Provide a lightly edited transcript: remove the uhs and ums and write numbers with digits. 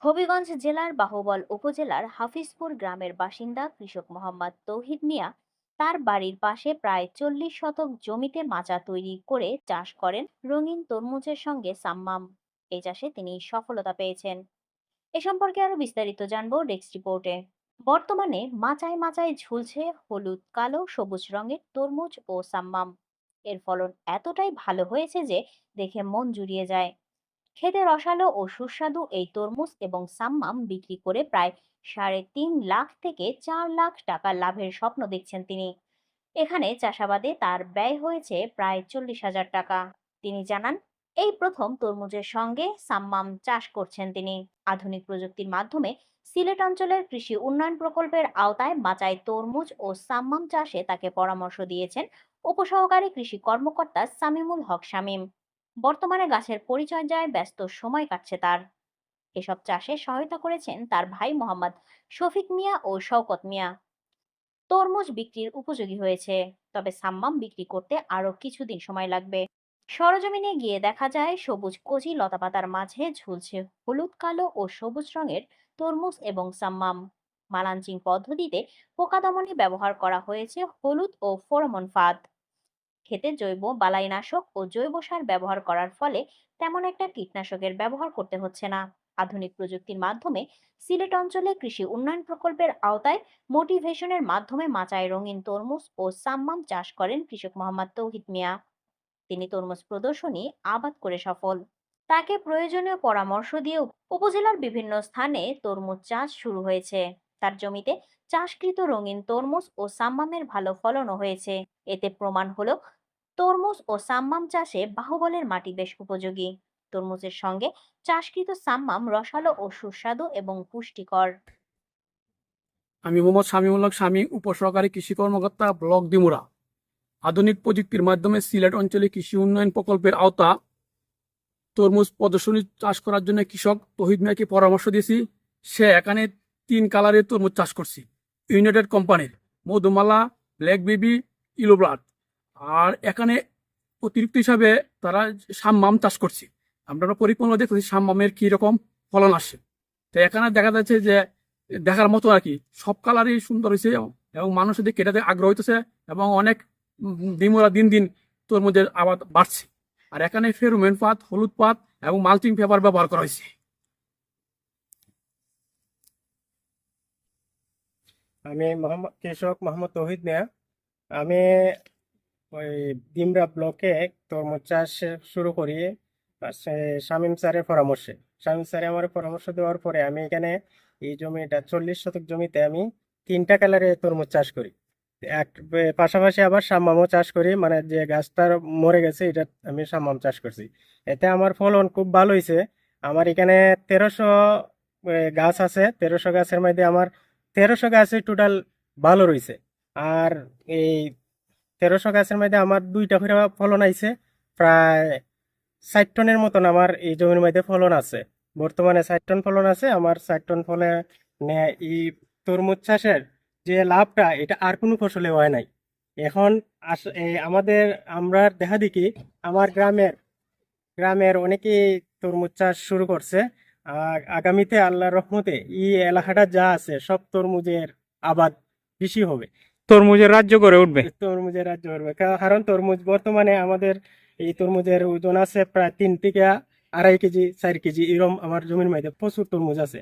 হবিগঞ্জ জেলার বাহুবল উপজেলার হাফিজপুর গ্রামের বাসিন্দা কৃষক মোহাম্মদ তৌহিদ মিয়া তার বাড়ির পাশে প্রায় 40 শতক জমিতে মাচা তৈরি করে চাষ করেন রঙিন তরমুজের সঙ্গে সাম্মাম। এই চাষে তিনি সফলতা পেয়েছেন। এ সম্পর্কে আরো বিস্তারিত জানবো ডেস্ক রিপোর্টে। বর্তমানে মাচায় মাচায় ঝুলছে হলুদ, কালো, সবুজ রঙের তরমুজ ও সাম্মাম। এর ফলন এতটাই ভালো হয়েছে যে দেখে মন জুড়িয়ে যায়। খেতে রসালো ও সুস্বাদু এই তরমুজ এবং সাম্মাম বিক্রি করে প্রায় 3.5 লাখ থেকে 4 লাখ টাকা লাভের স্বপ্ন দেখছেন তিনি। এখানে চাষাবাদে তার ব্যয় হয়েছে প্রায় 40,000 টাকা। তিনি জানান, এই প্রথম তরমুজের সঙ্গে সাম্মাম চাষ করছেন তিনি। আধুনিক প্রযুক্তির মাধ্যমে সিলেট অঞ্চলের কৃষি উন্নয়ন প্রকল্পের আওতায় মাচায় তরমুজ ও সাম্মাম চাষে তাকে পরামর্শ দিয়েছেন উপসহকারী কৃষি কর্মকর্তা সামিমুল হক শামীম। বর্তমানে গাছের পরিচর্যায় ব্যস্ত সময় কাটছে তার। এসব চাষে সহায়তা করেছেন তার ভাই মোহাম্মদ শফিক মিয়া ও শওকত মিয়া। তরমুজ বিক্রির উপযোগী হয়েছে, তবে সাম্মাম বিক্রি করতে আরো কিছুদিন সময় লাগবে। সরজমিনে গিয়ে দেখা যায় সবুজ কচি লতাপাতার মাঝে ঝুলছে হলুদ, কালো ও সবুজ রঙের তরমুজ এবং সাম্মাম। মালচিং পদ্ধতিতে পোকা দমনে ব্যবহার করা হয়েছে হলুদ ও ফেরোমন ফাঁদ। ক্ষেতে জৈব বালাইনাশক ও জৈব সার ব্যবহার করার ফলে তেমন একটা কীটনাশকের ব্যবহার করতে হচ্ছে না। আধুনিক প্রযুক্তির মাধ্যমে সিলেট অঞ্চলে কৃষি উন্নয়ন প্রকল্পের আওতায় মোটিভেশনের মাধ্যমে মাচায় রঙিন তরমুজ ও সাম্মাম চাষ করেন কৃষক মোহাম্মদ তৌহিদ মিয়া। তিনি তরমুজ প্রদর্শনী আবাদ করে সফল। তাকে প্রয়োজনীয় পরামর্শ দিয়ে উপজেলার বিভিন্ন স্থানে তরমুজ চাষ শুরু হয়েছে। তার জমিতে চাষকৃত রঙিন তরমুজ ও সাম্মামের ভালো ফলনও হয়েছে। এতে প্রমাণ হলো তরমুজ ও সাম্মাম চাষে বাহুবলের মাটি বেশ উপযোগী। তরমুজের সঙ্গে চাষকৃত সাম্মাম রসালো ও সুস্বাদু এবং পুষ্টিকর। আমি মোহাম্মদ শামীমুল হক শামী, উপসহকারী কৃষি কর্মকর্তা, ব্লক ডিমুরা। আধুনিক প্রযুক্তির মাধ্যমে সিলেট অঞ্চলে কৃষি উন্নয়ন প্রকল্পের আওতা তরমুজ প্রদর্শনী চাষ করার জন্য কৃষক তৌহিদ মিয়াকে পরামর্শ দিয়েছি। সে এখানে 3 কালারের তরমুজ চাষ করছে, ইউনাইটেড কোম্পানির Madhumala, black baby, yellow blood. আর এখানে অতিরিক্ত হিসাবে তারা সাম্মাম চাষ করছে। আমরা পরিপূর্ণ দেখতেছি সাম্মামের কি রকম ফলন আসে। তো এখানে দেখা যাচ্ছে যে দেখার মতো আর কি, সব কালারই সুন্দর হয়েছে এবং মানুষের দিকে এটাতে আগ্রহ হইতেছে এবং অনেক ডিমোরা দিন দিন তরমুজের আবাদ বাড়ছে। আর এখানে ফেরোমন ফাঁদ, হলুদ পাত এবং মালচিং পেপার ব্যবহার করা হয়েছে। আমি কৃষক মোহাম্মদ তৌহিদ মিয়া। আমি ওই ডিমরা ব্লকে তরমুজ চাষ শুরু করি শামীম স্যারের পরামর্শে। শামীম স্যারে আমার পরামর্শ দেওয়ার পরে আমি এখানে এই জমিটা 40 শতক জমিতে আমি 3টা কালারে তরমুজ চাষ করি। পাশাপাশি আবার সাম্মামও চাষ করি, মানে যে গাছটা মরে গেছে এটা আমি সাম্মাম চাষ করছি। এতে আমার ফলন খুব ভালো হয়েছে। আমার এখানে 1300 গাছ আছে। 1300 গাছের মধ্যে আমার 1300 গাছে টোটাল ভালো রয়েছে। আর এই 1300 গাছের মধ্যে আমার 2টা করে ফলন আইছে। প্রায় 60 টনের মতন আমার এই জমির মধ্যে ফলন আছে। বর্তমানে 60 টন ফলন আছে আমার। 60 টন ফলে এই তরমুজ চাষের যে লাভটা এটা আর কোনো ফসলে হয় নাই। এখন আমাদের আমরা দেখা দেখি আমার গ্রামের অনেকেই তরমুজ চাষ শুরু করছে। আগামীতে আল্লাহর রহমতে এই এলাকাটা যা আছে সব তরমুজের আবাদ বেশি হবে। তরমুজের রাজ্য গড়ে উঠবে। তরমুজের রাজ্য হবে, কারণ তরমুজ বর্তমানে আমাদের এই তরমুজের ওজন আছে প্রায় 3 থেকে 2.5 কেজি 4 কেজি এরকম। আমার জমির মধ্যে প্রচুর তরমুজ আছে।